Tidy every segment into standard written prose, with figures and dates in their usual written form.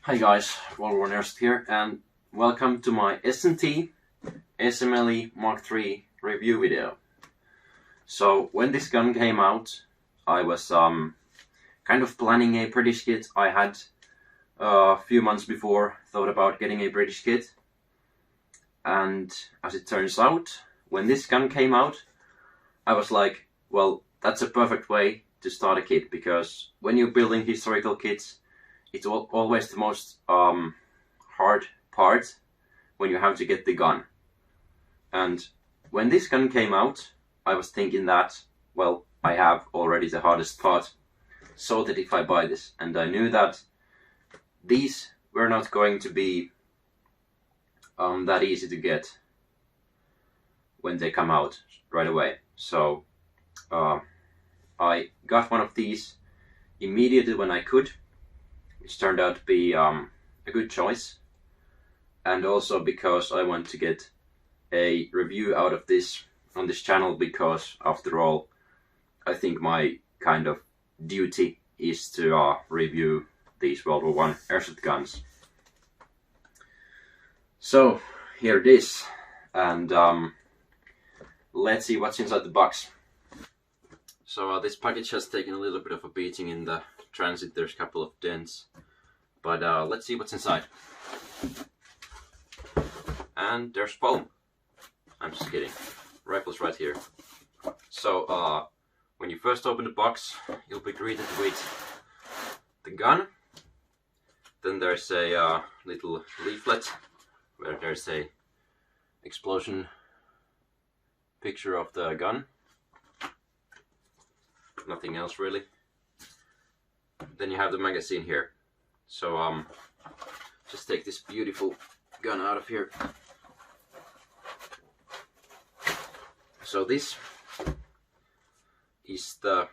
Hi guys, Airsoft here, and welcome to my S&T SMLE Mk review video. So when this gun came out, I was kind of planning a British kit. I had a few months before thought about getting a British kit, and as it turns out, when this gun came out, I was like, well, that's a perfect way to start a kit, because when you're building historical kits, it's always the most hard part when you have to get the gun. And when this gun came out, I was thinking that, well, I have already the hardest part sorted if I buy this. And I knew that these were not going to be that easy to get when they come out right away. So I got one of these immediately when I could, which turned out to be a good choice, and also because I want to get a review out of this on this channel, because after all, I think my kind of duty is to review these World War I airsoft guns. So here it is, and let's see what's inside the box. So this package has taken a little bit of a beating in the transit. There's a couple of dents, but let's see what's inside. And there's foam. I'm just kidding. Rifle's right here. So when you first open the box, you'll be greeted with the gun. Then there's a little leaflet where there's a explosion picture of the gun. Nothing else really. Then you have the magazine here. So just take this beautiful gun out of here. So this is the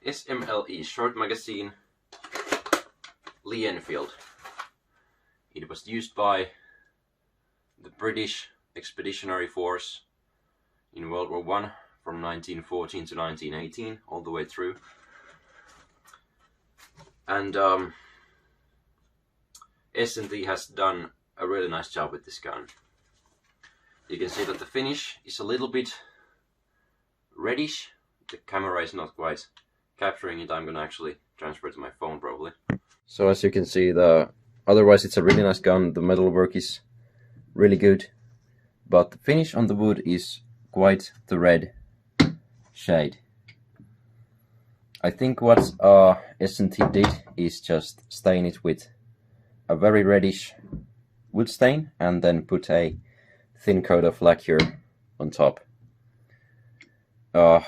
SMLE short magazine Lee Enfield. It was used by the British Expeditionary Force in World War I from 1914 to 1918, all the way through. And S&T has done a really nice job with this gun. You can see that the finish is a little bit reddish. The camera is not quite capturing it. I'm gonna actually transfer it to my phone probably. So as you can see, otherwise it's a really nice gun. The metalwork is really good, but the finish on the wood is quite the red shade. I think what S&T did is just stain it with a very reddish wood stain and then put a thin coat of lacquer on top. I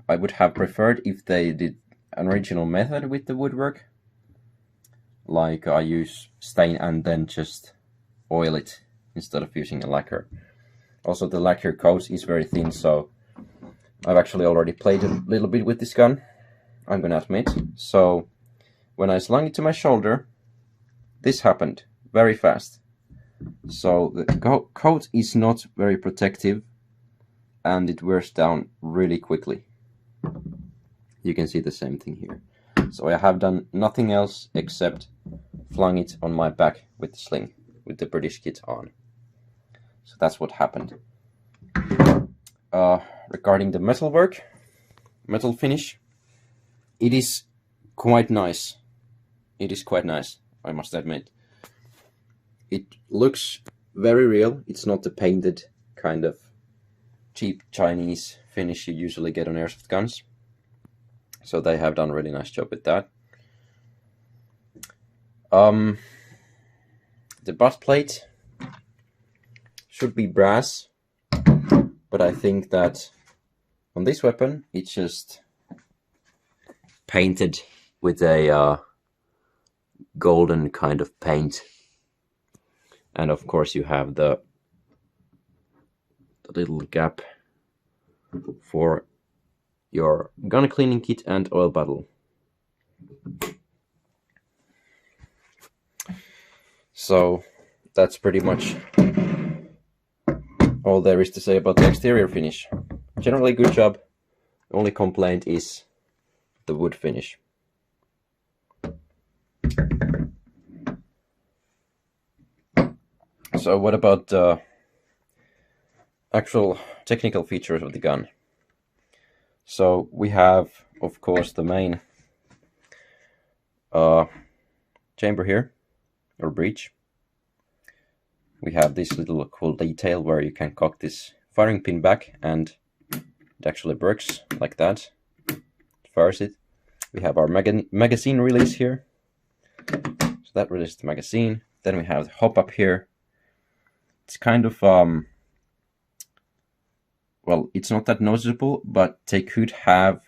would have preferred if they did an original method with the woodwork, like I use stain and then just oil it instead of using a lacquer. Also, the lacquer coat is very thin, so I've actually already played a little bit with this gun, I'm gonna admit. So when I slung it to my shoulder, this happened very fast. So the coat is not very protective and it wears down really quickly. You can see the same thing here. So I have done nothing else except flung it on my back with the sling, with the British kit on. So that's what happened. Regarding the metalwork, metal finish, it is quite nice. It is quite nice, I must admit. It looks very real. It's not the painted kind of cheap Chinese finish you usually get on airsoft guns. So they have done a really nice job with that. The butt plate should be brass, but I think that on this weapon it's just painted with a golden kind of paint. And of course you have the little gap for your gun cleaning kit and oil bottle. So that's pretty much all there is to say about the exterior finish. Generally good job. Only complaint is the wood finish. So what about the actual technical features of the gun? So we have, of course, the main chamber here, or breech. We have this little cool detail where you can cock this firing pin back and it actually works like that. It fires it. We have our magazine release here. So that releases the magazine. Then we have the hop up here. It's kind of, well, it's not that noticeable, but they could have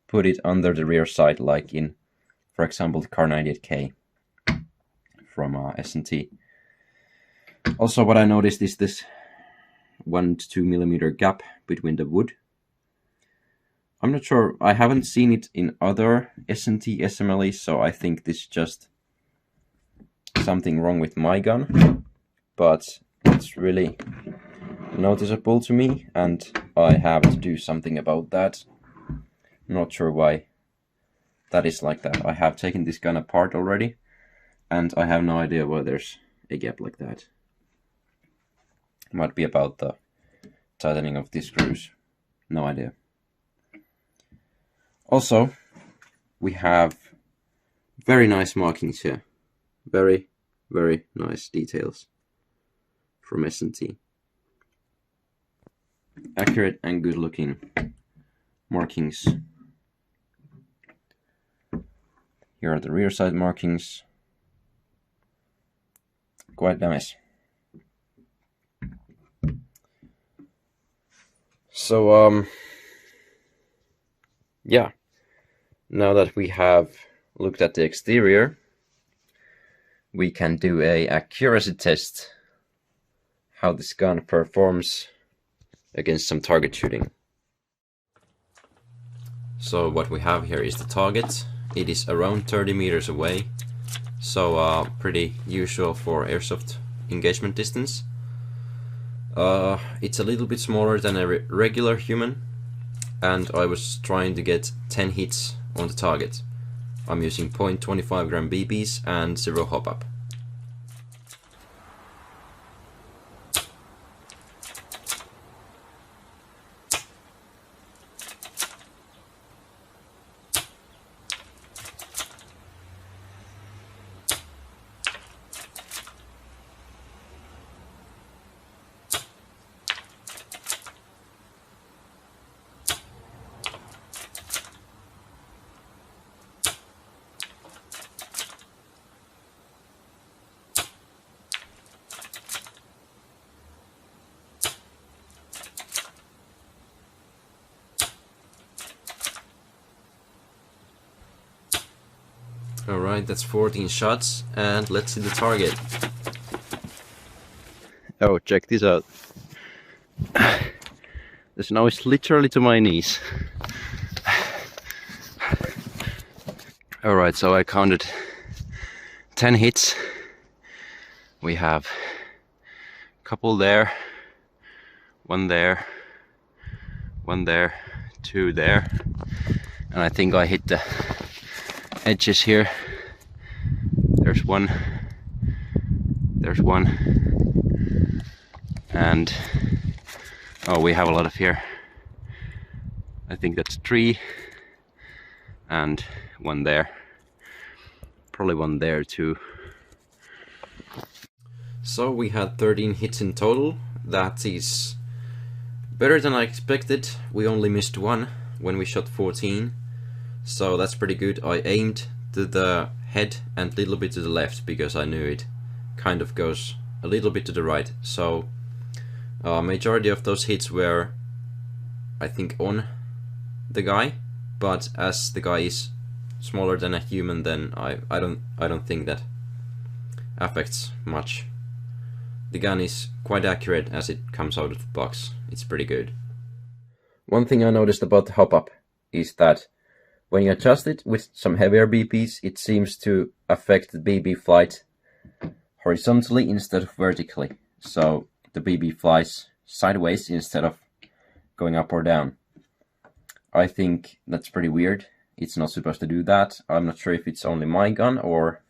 put it under the rear sight, like in, for example, the Car 98K from S&T. Also, what I noticed is this 1 to 2 millimeter gap between the wood. I'm not sure, I haven't seen it in other S&T SMLEs, so I think this is just something wrong with my gun, but it's really noticeable to me and I have to do something about that. Not sure why that is like that. I have taken this gun apart already and I have no idea why there's a gap like that. Might be about the tightening of these screws. No idea. Also, we have very nice markings here. Very, very nice details from S&T. Accurate and good looking markings. Here are the rear side markings. Quite nice. So, yeah, now that we have looked at the exterior, we can do a accuracy test, how this gun performs against some target shooting. So what we have here is the target. It is around 30 meters away, so pretty usual for airsoft engagement distance. It's a little bit smaller than a regular human, and I was trying to get 10 hits on the target. I'm using 0.25 gram BBs and 0 hop up. Alright, that's 14 shots, and let's see the target. Oh, check this out. The snow is literally to my knees. Alright, so I counted 10 hits. We have a couple there, one there, one there, two there, and I think I hit the edges here. There's one, and oh, we have a lot of here. I think that's 3 and one there, probably one there too. So we had 13 hits in total. That is better than I expected. We only missed one when we shot 14. So that's pretty good. I aimed to the head and a little bit to the left because I knew it kind of goes a little bit to the right. So majority of those hits were, I think, on the guy, but as the guy is smaller than a human, then I don't think that affects much. The gun is quite accurate as it comes out of the box. It's pretty good. One thing I noticed about the hop up is that when you adjust it with some heavier BBs, it seems to affect the BB flight horizontally instead of vertically. So the BB flies sideways instead of going up or down. I think that's pretty weird. It's not supposed to do that. I'm not sure if it's only my gun or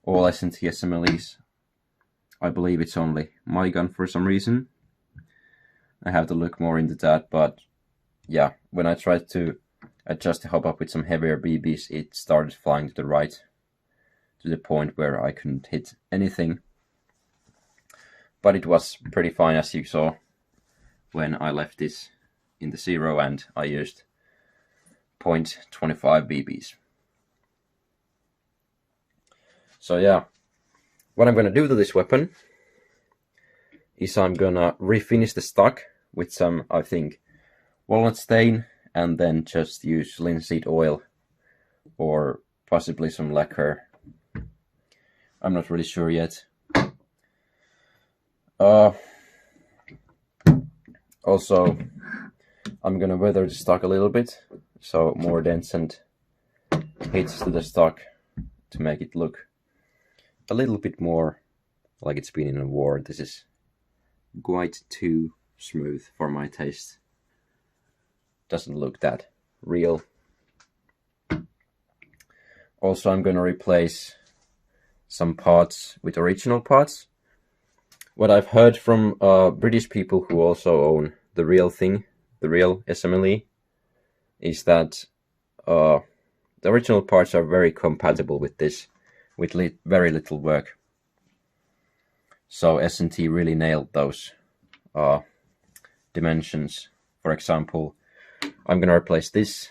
all S&T SMLEs I believe it's only my gun for some reason. I have to look more into that, but yeah, when I tried to adjust the hop up with some heavier BBs, it started flying to the right to the point where I couldn't hit anything. But it was pretty fine, as you saw when I left this in the 0 and I used 0.25 BBs. So yeah, what I'm gonna do to this weapon is I'm gonna refinish the stock with some, I think, walnut stain, and then just use linseed oil or possibly some lacquer. I'm not really sure yet. Also, I'm gonna weather the stock a little bit, so more dents and hits to the stock to make it look a little bit more like it's been in a war. This is quite too smooth for my taste. Doesn't look that real. Also, I'm gonna replace some parts with original parts. What I've heard from British people who also own the real thing, the real SMLE, is that the original parts are very compatible with this, with very little work. So S&T really nailed those dimensions. For example, I'm gonna replace this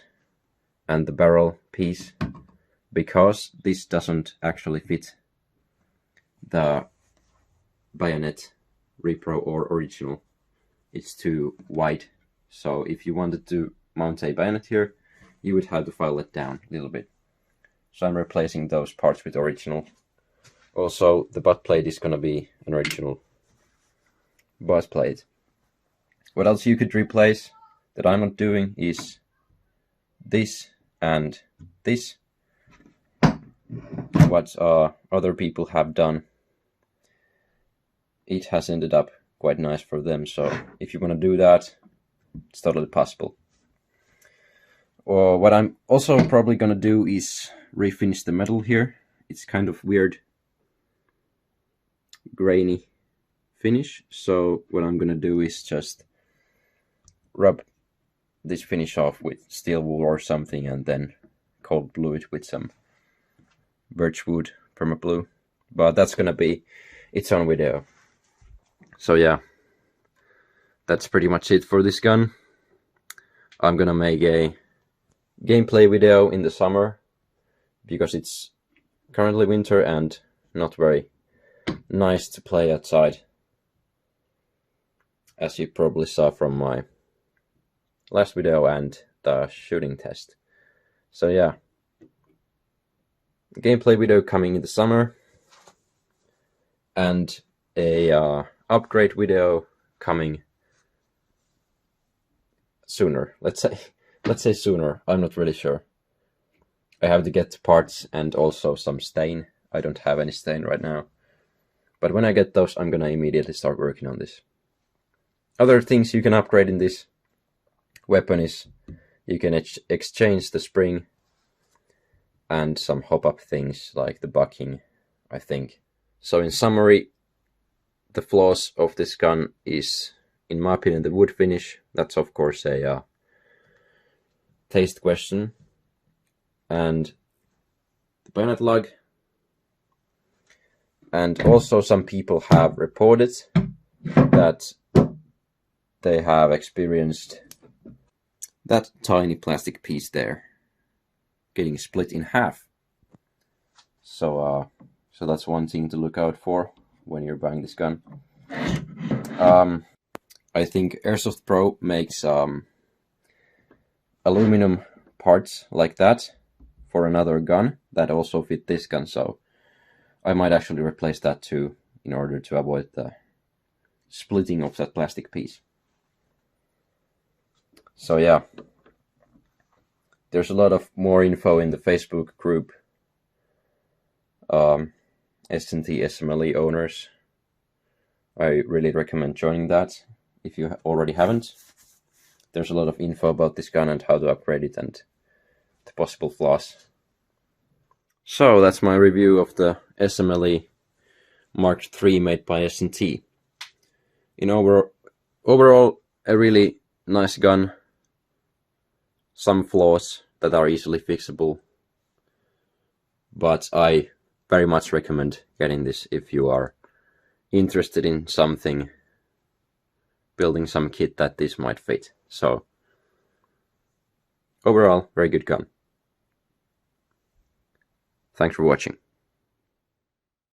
and the barrel piece because this doesn't actually fit the bayonet repro or original. It's too wide. So if you wanted to mount a bayonet here, you would have to file it down a little bit. So I'm replacing those parts with original. Also, the butt plate is gonna be an original butt plate. What else you could replace that I'm not doing is this and this. What other people have done, it has ended up quite nice for them. So if you want to do that, it's totally possible. Or what I'm also probably gonna do is refinish the metal here. It's kind of weird grainy finish. So what I'm gonna do is just rub this finish off with steel wool or something, and then cold glue it with some birchwood perma blue. But that's gonna be its own video. So yeah, that's pretty much it for this gun. I'm gonna make a gameplay video in the summer because it's currently winter and not very nice to play outside, as you probably saw from my last video and the shooting test. So yeah, gameplay video coming in the summer, and a upgrade video coming sooner. Let's say sooner. I'm not really sure. I have to get parts and also some stain. I don't have any stain right now, but when I get those, I'm gonna immediately start working on this. Other things you can upgrade in this weapon is you can exchange the spring and some hop-up things like the bucking, I think. So in summary, the flaws of this gun is, in my opinion, the wood finish. That's of course a taste question. And the bayonet lug. And also some people have reported that they have experienced that tiny plastic piece there getting split in half. So that's one thing to look out for when you're buying this gun. I think Airsoft Pro makes aluminum parts like that for another gun that also fit this gun, so I might actually replace that too in order to avoid the splitting of that plastic piece. So yeah, there's a lot of more info in the Facebook group, S&T SMLE owners. I really recommend joining that if you already haven't. There's a lot of info about this gun and how to upgrade it and the possible flaws. So that's my review of the SMLE Mark III made by S&T. In overall, a really nice gun. Some flaws that are easily fixable, but I very much recommend getting this if you are interested in something, building some kit that this might fit. So overall, very good gun. Thanks for watching.